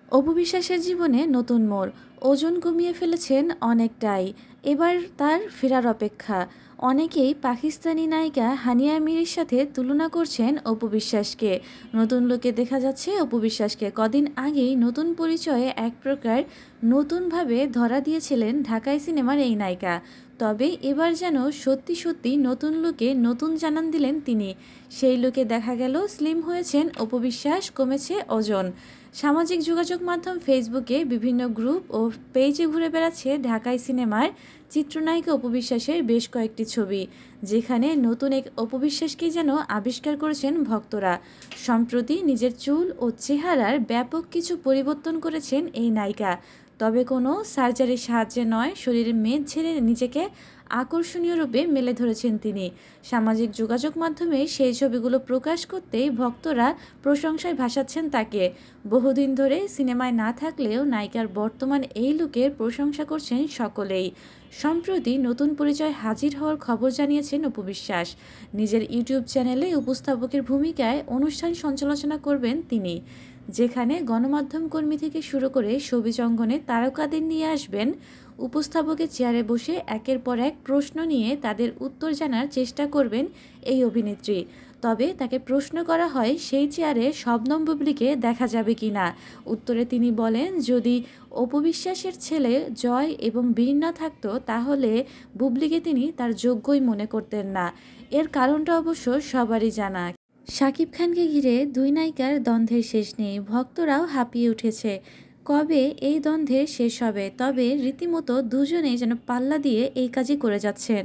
অপু বিশ্বাসের জীবনে নতুন মোড়। ওজন কমিয়ে ফেলেছেন অনেকটাই। এবার তার ফেরার অপেক্ষা। অনেকেই পাকিস্তানি নায়িকা হানিয়া আমিরের সাথে তুলনা করছেন অপু বিশ্বাসকে। নতুন লুকে দেখা যাচ্ছে অপু বিশ্বাসকে। কদিন আগেই নতুন পরিচয়ে এক প্রকার নতুনভাবে ধরা দিয়েছিলেন ঢাকাই সিনেমার এই নায়িকা। তবে এবার যেন সত্যি সত্যি নতুন লুকে নতুন জানান দিলেন তিনি। সেই লুকে দেখা গেল স্লিম হয়েছেন অপু বিশ্বাস, কমেছে ওজন। সামাজিক যোগাযোগ মাধ্যম ফেসবুকে বিভিন্ন গ্রুপ ও পেজে ঘুরে বেড়াচ্ছে ঢাকাই সিনেমার চিত্রনায়িকা অপু বিশ্বাসের বেশ কয়েকটি ছবি, যেখানে নতুন এক অপু বিশ্বাসকে যেন আবিষ্কার করেছেন ভক্তরা। সম্প্রতি নিজের চুল ও চেহারার ব্যাপক কিছু পরিবর্তন করেছেন এই নায়িকা। তবে কোনো সার্জারির সাহায্যে নয়, শরীরের মেদ ছেড়ে নিজেকে আকর্ষণীয় রূপে মেলে ধরেছেন তিনি। সামাজিক যোগাযোগ মাধ্যমে সেই ছবিগুলো প্রকাশ করতেই ভক্তরা প্রশংসায় ভাসাচ্ছেন তাকে। বহুদিন ধরে সিনেমায় না থাকলেও নায়িকার বর্তমান এই লুকের প্রশংসা করছেন সকলেই। সম্প্রতি নতুন পরিচয় হাজির হওয়ার খবর জানিয়েছেন অপু বিশ্বাস। নিজের ইউটিউব চ্যানেলে উপস্থাপকের ভূমিকায় অনুষ্ঠান সঞ্চালনা করবেন তিনি, যেখানে গণমাধ্যম কর্মী থেকে শুরু করে শোবিজ অঙ্গনে তারকাদের নিয়ে আসবেন। উপস্থাপকের চেয়ারে বসে একের পর এক প্রশ্ন নিয়ে তাদের উত্তর জানার চেষ্টা করবেন এই অভিনেত্রী। তবে তাকে প্রশ্ন করা হয় সেই চেয়ারে শবনম বুবলীকে দেখা যাবে কি না। উত্তরে তিনি বলেন, যদি অপু বিশ্বাসের ছেলে জয় এবং বীরনা থাকতো তাহলে বুবলীকে তিনি তার যোগ্যই মনে করতেন না। এর কারণটা অবশ্য সবারই জানা। শাকিব খানকে ঘিরে দুই নায়িকার দ্বন্দ্বের শেষ নেই। ভক্তরাও হাঁপিয়ে উঠেছে। কবে এই দ্বন্দ্বের শেষ হবে? তবে রীতিমতো দুজনেই যেন পাল্লা দিয়ে এই কাজই করে যাচ্ছেন।